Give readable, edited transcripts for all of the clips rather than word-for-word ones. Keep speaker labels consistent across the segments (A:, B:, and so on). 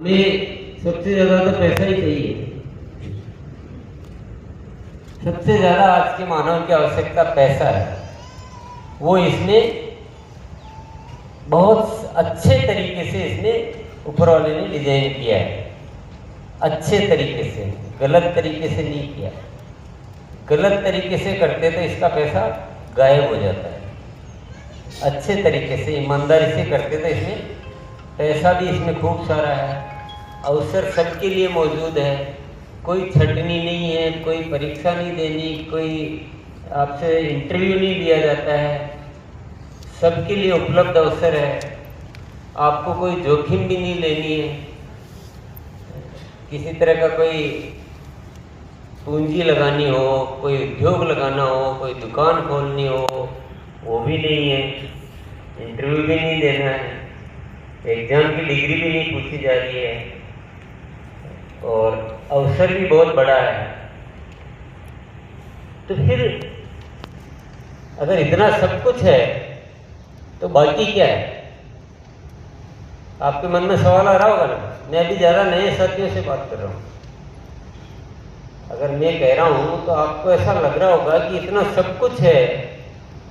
A: हमें सबसे ज़्यादा तो पैसा ही चाहिए। सबसे ज़्यादा आज के मानव की आवश्यकता पैसा है। वो इसने बहुत अच्छे तरीके से इसने ऊपर वाले ने डिजाइन किया है, अच्छे तरीके से, गलत तरीके से नहीं किया। गलत तरीके से करते तो इसका पैसा गायब हो जाता है। अच्छे तरीके से ईमानदारी से करते तो इसमें पैसा भी इसमें खूब सारा है, अवसर सबके लिए मौजूद है, कोई छटनी नहीं है, कोई परीक्षा नहीं देनी, कोई आपसे इंटरव्यू नहीं लिया जाता है, सबके लिए उपलब्ध अवसर है। आपको कोई जोखिम भी नहीं लेनी है, किसी तरह का कोई पूंजी लगानी हो, कोई उद्योग लगाना हो, कोई दुकान खोलनी हो, वो भी नहीं है, इंटरव्यू भी नहीं देना है, एग्जाम की डिग्री भी नहीं पूछी जा रही है, और अवसर भी बहुत बड़ा है। तो फिर अगर इतना सब कुछ है तो बाकी क्या है? आपके मन में सवाल आ रहा होगा ना। मैं अभी ज़्यादा नए साथियों से बात कर रहा हूँ। अगर मैं कह रहा हूँ तो आपको ऐसा लग रहा होगा कि इतना सब कुछ है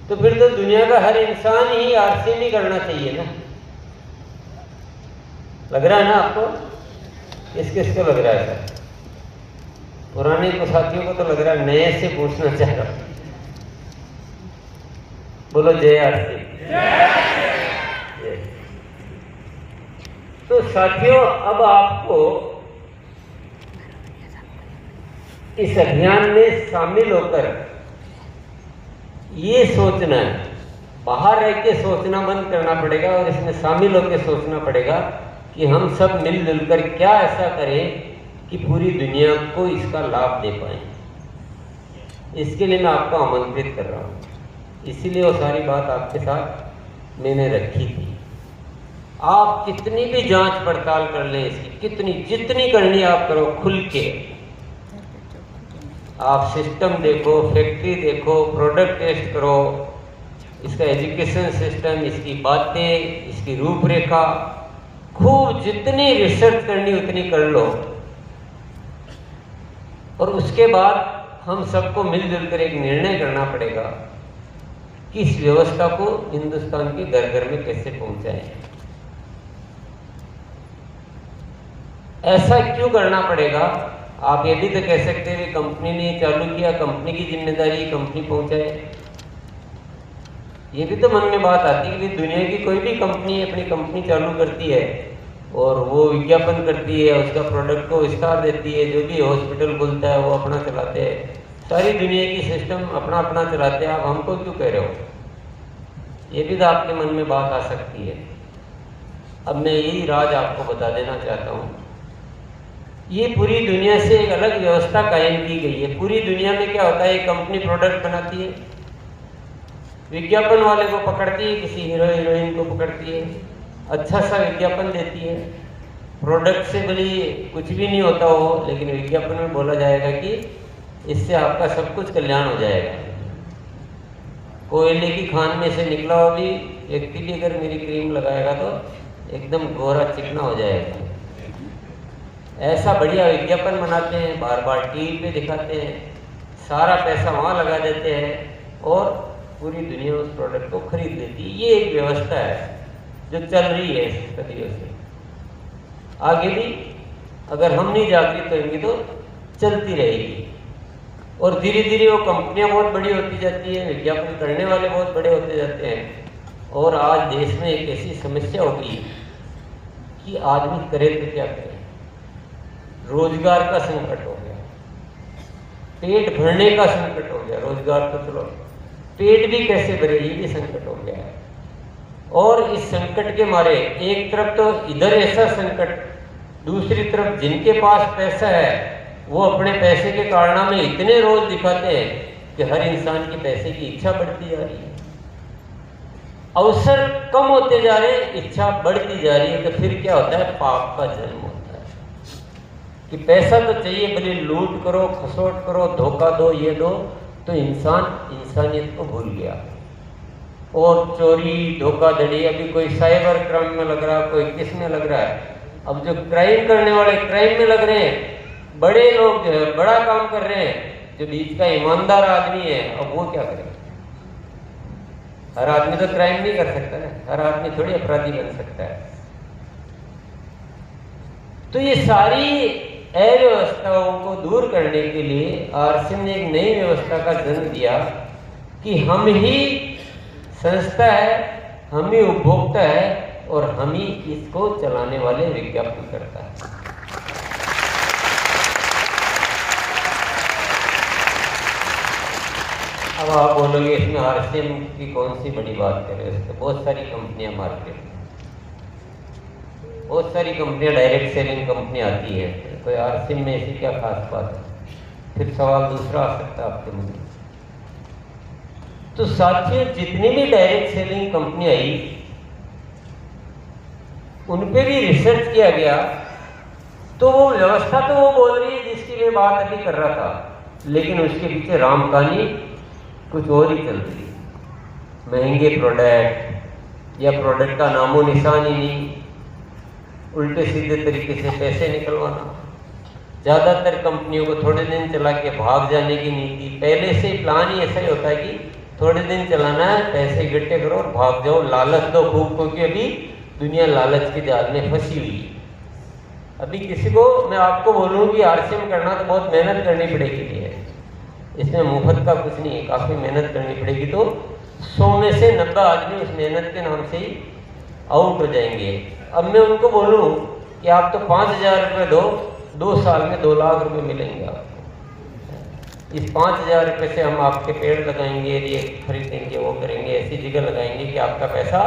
A: तो फिर तो दुनिया का हर इंसान ही आरसीएम करना चाहिए ना। लग रहा है ना आपको? किस किस को लग रहा है सर? पुराने को साथियों को तो लग रहा है, नए से पूछना चाह रहा हूं। बोलो जय आरती। तो साथियों, अब आपको इस अभियान में शामिल होकर ये सोचना है, बाहर रह के सोचना बंद करना पड़ेगा और इसमें शामिल होकर सोचना पड़ेगा कि हम सब मिलजुल कर क्या ऐसा करें कि पूरी दुनिया को इसका लाभ दे पाए। इसके लिए मैं आपको आमंत्रित कर रहा हूँ, इसीलिए वो सारी बात आपके साथ मैंने रखी थी। आप कितनी भी जांच पड़ताल कर लें इसकी, जितनी करनी आप करो खुल के। आप सिस्टम देखो, फैक्ट्री देखो, प्रोडक्ट टेस्ट करो, इसका एजुकेशन सिस्टम, इसकी बातें, इसकी रूपरेखा, खूब जितनी रिसर्च करनी उतनी कर लो। और उसके बाद हम सबको मिलजुल कर एक निर्णय करना पड़ेगा कि इस व्यवस्था को हिंदुस्तान के घर घर में कैसे पहुंचाएं। ऐसा क्यों करना पड़ेगा? आप ये भी तो कह सकते हैं कंपनी ने चालू किया, कंपनी की जिम्मेदारी, कंपनी पहुंचाए। ये भी तो मन में बात आती है कि दुनिया की कोई भी कंपनी अपनी कंपनी चालू करती है और वो विज्ञापन करती है, उसका प्रोडक्ट को विस्तार देती है, जो भी हॉस्पिटल खुलता है वो अपना चलाते हैं, सारी दुनिया की सिस्टम अपना अपना चलाते हैं। आप हमको क्यों कह रहे हो? ये भी तो आपके मन में बात आ सकती है। अब मैं यही राज आपको बता देना चाहता हूँ। ये पूरी दुनिया से एक अलग व्यवस्था कायम की गई है। पूरी दुनिया में क्या होता है, एक कंपनी प्रोडक्ट बनाती है, विज्ञापन वाले को पकड़ती है, किसी हीरो हीरोइन को पकड़ती है, अच्छा सा विज्ञापन देती है। प्रोडक्ट से भले कुछ भी नहीं होता हो, लेकिन विज्ञापन में बोला जाएगा कि इससे आपका सब कुछ कल्याण हो जाएगा। कोयले की खान में से निकला हुआ भी व्यक्ति भी अगर मेरी क्रीम लगाएगा तो एकदम गोरा चिकना हो जाएगा। ऐसा बढ़िया विज्ञापन बनाते हैं, बार बार टीवी पे दिखाते हैं, सारा पैसा वहाँ लगा देते हैं और पूरी दुनिया उस प्रोडक्ट को खरीद लेती है। ये एक व्यवस्था है जो चल रही है सदियों से। आगे भी अगर हम नहीं जागृत होंगे तो चलती रहेगी और धीरे धीरे वो कंपनियां बहुत बड़ी होती जाती है, विज्ञापन करने वाले बहुत बड़े होते जाते हैं। और आज देश में एक ऐसी समस्या हो गई कि आदमी करे तो क्या करे। रोजगार का संकट हो गया, पेट भरने का संकट हो गया। रोजगार तो चलो, पेट भी कैसे भरे ये भी संकट हो गया है। और इस संकट के मारे एक तरफ तो इधर ऐसा संकट, दूसरी तरफ जिनके पास पैसा है वो अपने पैसे के कारनामे इतने रोज दिखाते हैं कि हर इंसान की पैसे की इच्छा बढ़ती जा रही है। अवसर कम होते जा रहे हैं, इच्छा बढ़ती जा रही है। तो फिर क्या होता है? पाप का जन्म होता है कि पैसा तो चाहिए, भले लूट करो, खसोट करो, धोखा दो, ये दो, तो इंसान इंसानियत को भूल गया। और चोरी, धोखाधड़ी, अभी कोई साइबर क्राइम में लग रहा है, कोई किस में लग रहा है, अब जो क्राइम करने वाले क्राइम में लग रहे हैं, बड़े लोग जो है बड़ा काम कर रहे हैं, जो बीच का ईमानदार आदमी है, अब वो क्या करेगा? हर आदमी तो क्राइम नहीं कर सकता ना, हर आदमी थोड़ी अपराधी बन सकता है। तो ये सारी अव्यवस्थाओं को दूर करने के लिए आरसीएम ने एक नई व्यवस्था का जन्म दिया कि हम ही संस्था है, हम ही उपभोक्ता है और हम ही इसको चलाने वाले विज्ञापन करता है। अब आप बोलोगे इसमें आरसीएम की कौन सी बड़ी बात कर रहे हो? तो बहुत सारी कंपनियां मार्केट में, बहुत सारी कंपनियां डायरेक्ट सेलिंग कंपनी आती है, कोई आरसीएम में ऐसी क्या खास बात है? फिर सवाल दूसरा आ सकता है आपके मुझे। तो साथियों, जितनी भी डायरेक्ट सेलिंग कंपनी आई उन पे भी रिसर्च किया गया, तो वो व्यवस्था तो वो बोल रही है जिसकी मैं बात अभी कर रहा था, लेकिन उसके पीछे राम कहानी कुछ और ही चल रही है। महंगे प्रोडक्ट या प्रोडक्ट का नामो निशान ही नहीं, उल्टे सीधे तरीके से पैसे निकलवाना, ज़्यादातर कंपनियों को थोड़े दिन चला के भाग जाने की नीति, पहले से प्लान ही ऐसा ही होता है कि थोड़े दिन चलाना है, पैसे इकट्ठे करो और भाग जाओ, लालच दो खूब, क्योंकि अभी दुनिया लालच के जाल में फंसी हुई है। अभी किसी को मैं आपको बोलूँ कि आरसीएम करना तो बहुत मेहनत करनी पड़ेगी, है इसमें मुफ्त का कुछ नहीं है, काफ़ी मेहनत करनी पड़ेगी। तो 100 में से 90 आदमी उस मेहनत के नाम से ही आउट हो जाएंगे। अब मैं उनको बोलूं कि आप तो 5,000 रुपये दो, 2 साल में 2 लाख रुपए मिलेंगे आपको। इस 5,000 रुपये से हम आपके पेड़ लगाएंगे, ये खरीदेंगे, वो करेंगे, ऐसी जगह लगाएंगे कि आपका पैसा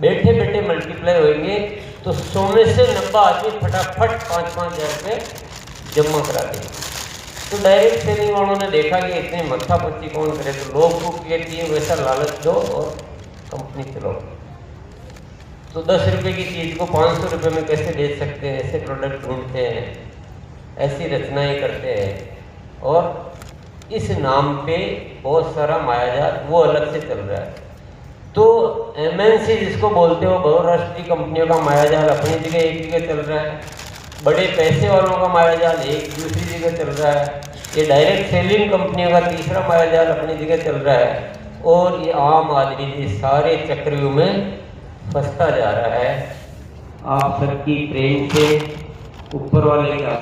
A: बैठे बैठे मल्टीप्लाई होंगे। तो 100 में से 90 आदमी फटाफट 5-5 हज़ार रुपये जमा करा देंगे। तो डायरेक्ट सेलिंग वालों ने देखा कि इतनी मत्थापच्ची कौन करे, तो लोग को कहती है वैसा लालच दो और कंपनी चलाओ। तो 10 रुपये की चीज़ को 500 रुपये में कैसे बेच सकते हैं, ऐसे प्रोडक्ट ढूंढते हैं, ऐसी रचनाएं करते हैं, और इस नाम पे बहुत सारा मायाजाल वो अलग से चल रहा है। तो एमएनसी जिसको बोलते हो, बहुराष्ट्रीय कंपनियों का मायाजाल अपनी जगह एक जगह चल रहा है, बड़े पैसे वालों का मायाजाल एक दूसरी जगह चल रहा है, ये डायरेक्ट सेलिंग कंपनियों का तीसरा मायाजाल अपनी जगह चल रहा है, और ये आम आदमी इस सारे चक्रव्यूह में फंसता जा रहा है। आप सबकी प्रेम से ऊपर वाले का